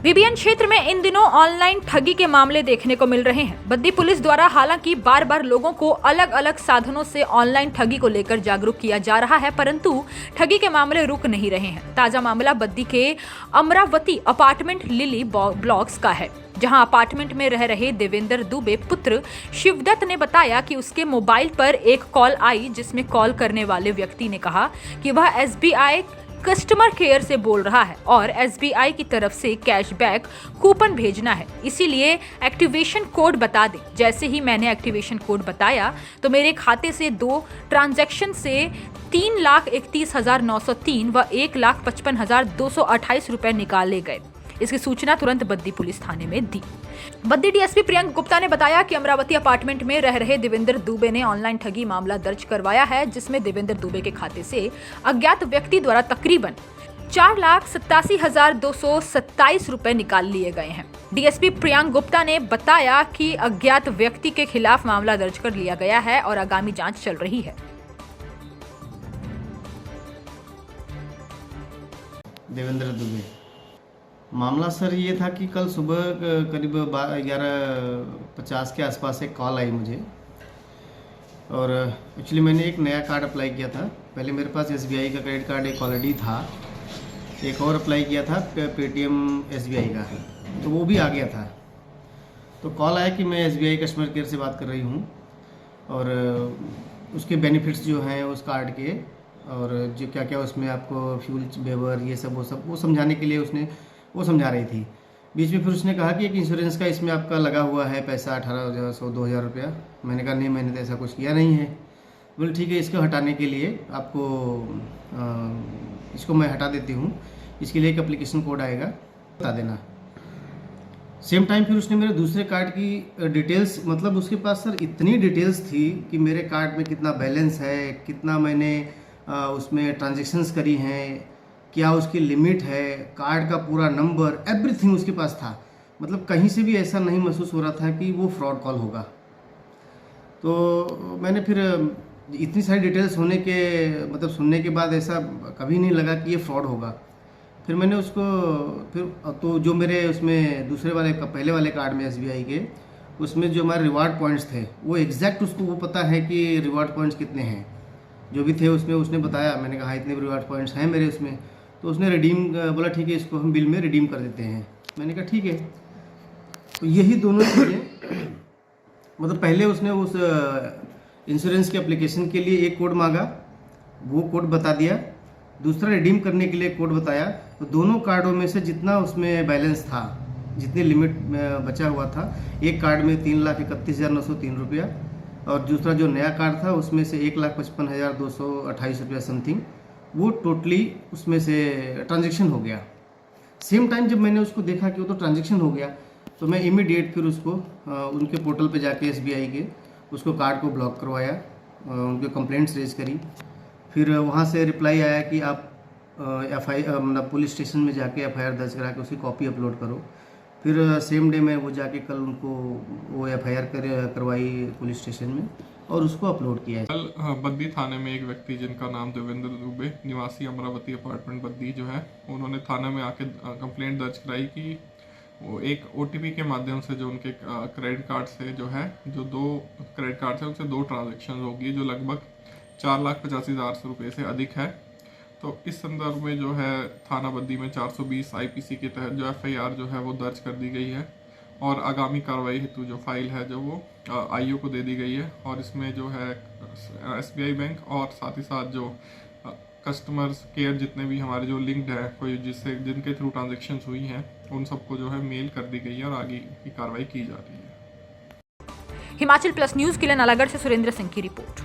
BBN क्षेत्र में इन दिनों ऑनलाइन ठगी के मामले देखने को मिल रहे हैं। बद्दी पुलिस द्वारा हालांकि बार बार लोगों को अलग अलग साधनों से ऑनलाइन ठगी को लेकर जागरूक किया जा रहा है, परंतु ठगी के मामले रुक नहीं रहे हैं। ताजा मामला बद्दी के अमरावती अपार्टमेंट लिली ब्लॉक्स का है, जहां अपार्टमेंट में रह रहे देवेंद्र दुबे पुत्र शिवदत्त ने बताया कि उसके मोबाइल पर एक कॉल आई, जिसमें कॉल करने वाले व्यक्ति ने कहा कि वह एसबीआई कस्टमर केयर से बोल रहा है और एसबीआई की तरफ से कैशबैक कूपन भेजना है, इसीलिए एक्टिवेशन कोड बता दें। जैसे ही मैंने एक्टिवेशन कोड बताया तो मेरे खाते से 2 ट्रांजैक्शन से 3,31,903 व 1,55,228 रुपए निकाले गए। इसकी सूचना तुरंत बद्दी पुलिस थाने में दी। बद्दी डीएसपी प्रियंक गुप्ता ने बताया कि अमरावती अपार्टमेंट में रह रहे देवेंद्र दुबे ने ऑनलाइन ठगी मामला दर्ज करवाया है, जिसमें देवेंद्र दुबे के खाते से अज्ञात व्यक्ति द्वारा तकरीबन 4,87,227 रुपए निकाल लिए गए हैं। डीएसपी प्रियंक गुप्ता ने बताया कि अज्ञात व्यक्ति के खिलाफ मामला दर्ज कर लिया गया है और आगामी जांच चल रही है। देवेंद्र दुबे मामला सर ये था कि कल सुबह करीब 11:50 के आसपास एक कॉल आई मुझे, और एक्चुअली मैंने एक नया कार्ड अप्लाई किया था। पहले मेरे पास एसबीआई का क्रेडिट कार्ड एक ऑलरेडी था, एक और अप्लाई किया था पेटीएम एसबीआई का, तो वो भी आ गया था। तो कॉल आया कि मैं एसबीआई कस्टमर केयर से बात कर रही हूँ और उसके बेनिफिट्स जो हैं उस कार्ड के, और जो क्या क्या उसमें आपको फ्यूल वेवर ये सब वो समझाने के लिए उसने वो समझा रही थी। बीच में फिर उसने कहा कि एक इंश्योरेंस का इसमें आपका लगा हुआ है पैसा 18,100-2,000 रुपया। मैंने कहा नहीं, मैंने तो ऐसा कुछ किया नहीं है। बोले ठीक है, इसको हटाने के लिए आपको इसको मैं हटा देती हूँ, इसके लिए एक एप्लीकेशन कोड आएगा, बता देना। सेम टाइम फिर उसने मेरे दूसरे कार्ड की डिटेल्स, मतलब उसके पास सर इतनी डिटेल्स थी कि मेरे कार्ड में कितना बैलेंस है, कितना मैंने उसमें ट्रांजेक्शन्स करी हैं, क्या उसकी लिमिट है, कार्ड का पूरा नंबर, एवरीथिंग उसके पास था। मतलब कहीं से भी ऐसा नहीं महसूस हो रहा था कि वो फ्रॉड कॉल होगा। तो मैंने फिर इतनी सारी डिटेल्स होने के मतलब सुनने के बाद ऐसा कभी नहीं लगा कि ये फ्रॉड होगा। फिर मैंने उसको तो जो मेरे उसमें दूसरे वाले पहले वाले कार्ड में एसबीआई के उसमें जो हमारे रिवार्ड पॉइंट्स थे, वो एग्जैक्ट उसको वो पता है कि रिवार्ड पॉइंट्स कितने हैं, जो भी थे उसमें उसने बताया। मैंने कहा इतने रिवार्ड पॉइंट्स हैं मेरे उसमें, तो उसने रिडीम बोला ठीक है, इसको हम बिल में रिडीम कर देते हैं। मैंने कहा ठीक है। तो यही दोनों चीज़ें, मतलब पहले उसने उस इंश्योरेंस के एप्लीकेशन के लिए एक कोड मांगा, वो कोड बता दिया, दूसरा रिडीम करने के लिए कोड बताया। तो दोनों कार्डों में से जितना उसमें बैलेंस था, जितनी लिमिट बचा हुआ था, एक कार्ड में 3,31,903 रुपया और दूसरा जो नया कार्ड था उसमें से 1,55,228 रुपया समथिंग, वो टोटली उसमें से ट्रांजैक्शन हो गया। सेम टाइम जब मैंने उसको देखा कि वो तो ट्रांजैक्शन हो गया, तो मैं इमीडिएट फिर उसको उनके पोर्टल पे जाके एसबीआई के उसको कार्ड को ब्लॉक करवाया, उनके कंप्लेंट्स रेज करी। फिर वहाँ से रिप्लाई आया कि आप मतलब पुलिस स्टेशन में जाके एफआईआर दर्ज करा के उसकी कॉपी अपलोड करो। फिर सेम डे में वो जाके कल उनको वो एफआईआर करवाई पुलिस स्टेशन में और उसको अपलोड किया है। कल बद्दी थाने में एक व्यक्ति जिनका नाम देवेंद्र दुबे निवासी अमरावती अपार्टमेंट बद्दी जो है, उन्होंने थाने में आके कंप्लेंट दर्ज कराई कि वो एक ओटीपी के माध्यम से जो उनके क्रेडिट कार्ड से जो है, जो 2 क्रेडिट कार्ड से उनसे 2 ट्रांजेक्शन होगी जो लगभग 4,85,000 रुपये से अधिक है। तो इस संदर्भ में जो है थाना बद्दी में 420 आईपीसी के तहत जो एफआईआर जो है वो दर्ज कर दी गई है और आगामी कार्रवाई हेतु जो फाइल है जो वो आईओ को दे दी गई है। और इसमें जो है एसबीआई बैंक और साथ ही साथ जो कस्टमर्स केयर जितने भी हमारे जो लिंक्ड है, कोई जिनके थ्रू ट्रांजेक्शन हुई हैं, उन सबको जो है मेल कर दी गई है और आगे की कार्रवाई की जा रही है। हिमाचल प्लस न्यूज के लिए नालागढ़ से सुरेंद्र सिंह की रिपोर्ट।